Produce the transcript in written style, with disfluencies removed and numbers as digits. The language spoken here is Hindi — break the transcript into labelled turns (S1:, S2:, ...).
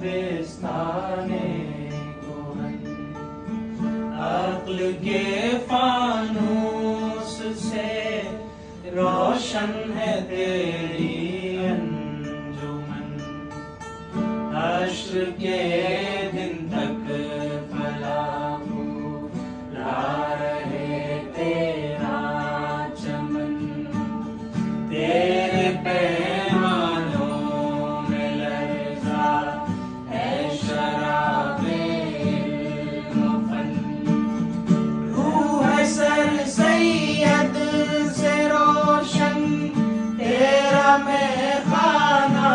S1: दबिस्ताने कोहन। अक्ल के फानूस से रोशन है तेरी अंजुमन। हश्र के दिन तक फला फूला रहे तेरा चमन। तेरे पैमानों में लर्ज़ा है शराबे इल्म फन। रूह है सर सैयद से रोशन तेरा मैं खाना